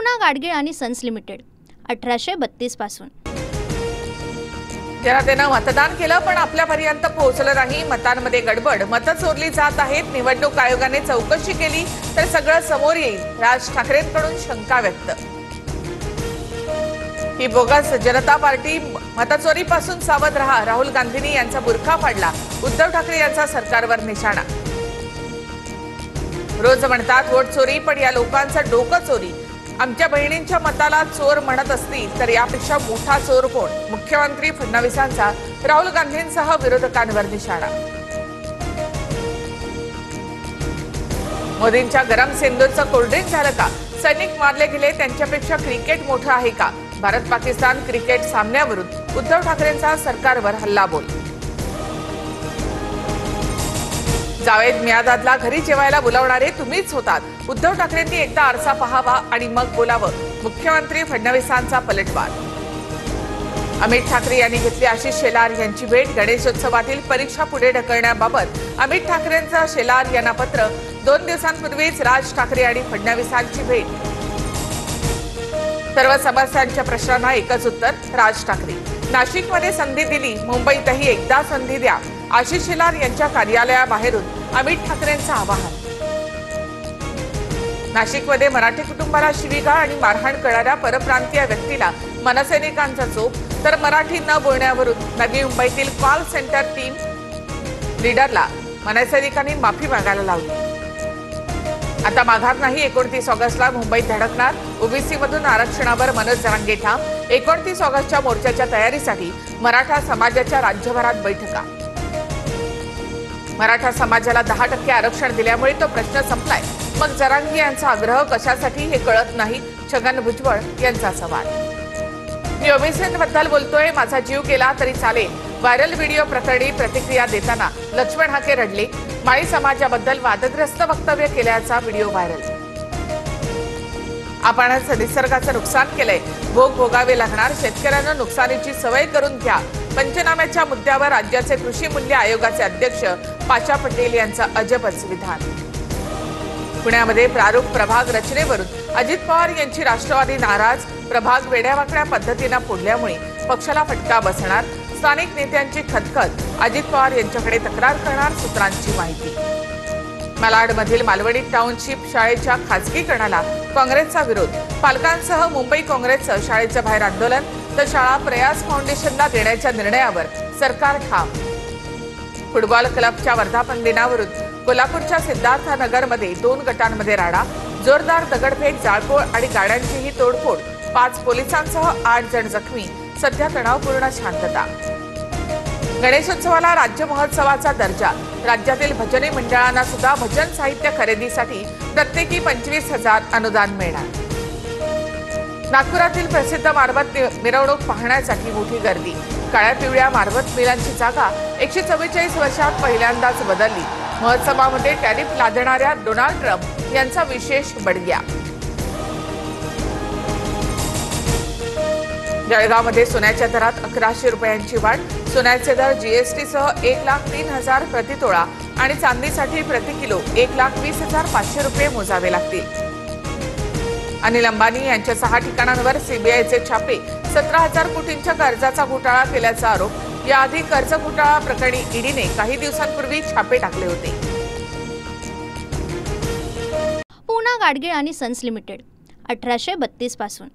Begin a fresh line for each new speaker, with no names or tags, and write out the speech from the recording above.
पूना गाडगीळ आणि sons limited 1832 पासून।
जनतेनं मतदान केलं पण आपल्यापर्यंत पोहोचलं नाही। मतांमध्ये गडबड, मतं चोरली जात आहेत। निवडणूक आयोगाने चौकशी केली तर सगळं समोर येईल। राज ठाकरेंकडून शंका व्यक्त। ही बोगस जनता पार्टी, मतचोरीपासून सावध रहा। राहुल गांधींनी यांचा बुरखा फाडला। उद्धव ठाकरे यांचा सरकारवर निशाणा। रोज म्हणतात वोट चोरी, पण या लोकांचं डोकं चोरी। आमच्या बहिणींच्या मताला चोर म्हणत असतील तर यापेक्षा मोठा चोर कोण? मुख्यमंत्री फडणवीसांचा राहुल गांधींसह विरोधकांवर निशाणा। मोदींच्या गरम सिंधूचं कोल्ड्रिंक झालं का? सैनिक मारले गेले, त्यांच्यापेक्षा क्रिकेट मोठं आहे का? भारत पाकिस्तान क्रिकेट सामन्यावरून उद्धव ठाकरेंचा सरकारवर हल्लाबोल। जावेद मियादादला घरी जेवायला बोलावणारे तुम्हीच होतात। उद्धव ठाकरेंनी एकदा आरसा पाहावा आणि मग बोलावं। मुख्यमंत्री फडणवीसांचा पलटवार। अमित ठाकरे यांनी घेतली आशिष शेलार यांची भेट। गणेशोत्सवातील परीक्षा पुढे ढकलण्याबाबत अमित ठाकरेंचं शेलार यांना पत्र। 2 दिवसांपूर्वीच राज ठाकरे आणि फडणवीसांची भेट। सर्व समस्यांच्या प्रश्नांना एकच उत्तर, राज ठाकरे। नाशिकमध्ये संधी दिली, मुंबईतही एकदा संधी द्या। आशिष शेलार यांच्या कार्यालयाबाहेरून अमित ठाकरेंचं आवाहन। नाशिकमध्ये मराठी कुटुंबाला शिवीगाळ आणि मारहाण करणाऱ्या परप्रांतीय व्यक्तीला मनसैनिकांचा चोप, तर मराठी न बोलण्यावरून नवी मुंबईतील कॉल सेंटर टीम लीडरला मनसैनिकांनी माफी मागायला लावली। आता माघार नाही, 29 ऑगस्टला मुंबईत धडकणार। ओबीसी मधून आरक्षणावर मनोज जरांगे ठाम। 29 ऑगस्टच्या मोर्चाच्या तयारीसाठी मराठा समाजाच्या राज्यभरात बैठका। मराठा समाजाला 10% आरक्षण दिल्यामुळे तो प्रश्न संपलाय, मग जरांगे यांचा आग्रह कशासाठी हे कळत नाही। छगन भुजबळ यांचा सवाल। मी ओबीसींबद्दल बोलतोय, माझा जीव गेला तरी चालेल। व्हायरल व्हिडिओ प्रकरणी प्रतिक्रिया देताना लक्ष्मण हाके रडले। माळी समाजाबद्दल वादग्रस्त वक्तव्य केल्याचा व्हिडिओ व्हायरल। आपणच निसर्गाचं नुकसान केलंय, भोग भोगावे लागणार। शेतकऱ्यांना नुकसानीची सवय करून घ्या। पंचनाम्याच्या मुद्द्यावर राज्याचे कृषी मूल्य आयोगाचे अध्यक्ष पाशा पटेल यांचं अजबच विधान। पुण्यामध्ये प्रारूप प्रभाग रचनेवरून अजित पवार यांची राष्ट्रवादी नाराज। प्रभाग वेड्यावाकड्या पद्धतीने फोडल्यामुळे पक्षाला फटका बसणार। स्थानिक नेत्यांची खदखद, अजित पवार यांच्याकडे तक्रार करणार सूत्रांची माहिती। मालाडमधील मालवणी टाउनशिप शाळेच्या खासगीकरणाला काँग्रेसचा विरोध। पालकांसह मुंबई काँग्रेसचं शाळेच्या बाहेर आंदोलन, तर शाळा प्रयास फाउंडेशनला देण्याच्या निर्णयावर सरकार ठाम। फुटबॉल क्लबच्या वर्धापन दिनावरून कोल्हापूरच्या सिद्धार्थनगरमध्ये 2 गटांमध्ये राडा। जोरदार दगडफेक, जाळपोळ आणि गाड्यांचीही तोडफोड। 5 पोलिसांसह 8 जण जखमी। सध्या तणावपूर्ण शांतता। गणेशोत्सवाला राज्य महोत्सवाचा दर्जा। राज्यातील भजनी मंडळांना सुद्धा भजन साहित्य खरेदीसाठी प्रत्येकी 25,000 अनुदान मिळणार। नागपुरातील प्रसिद्ध मारबत मिरवणूक पाहण्यासाठी मोठी गर्दी। काळ्या पिवळ्या मारबत मिलांची जागा 144 वर्षात पहिल्यांदाच बदलली। महोत्सवामध्ये टॅरिफ लादणाऱ्या डोनाल्ड ट्रम्प यांचा विशेष बडग्या। जळगावमध्ये सोन्याच्या दरात 1100 रुपयांची वाढ। सोन्याचे दर जीएसटीसह 1,03,000 प्रतितोळा आणि चांदीसाठी प्रति किलो 1,20,500 रुपये मोजावे लागतील। अनिल अंबानी यांच्या 6 ठिकाणांवर सीबीआयचे छापे। 17,000 कोटींच्या कर्जाचा घोटाळा केल्याचा आरोप। याआधी कर्ज घोटाळा प्रकरणी ईडीने काही दिवसांपूर्वी छापे टाकले होते।
पूना गाडगीळ आणि सन्स लिमिटेड 1832 पासून।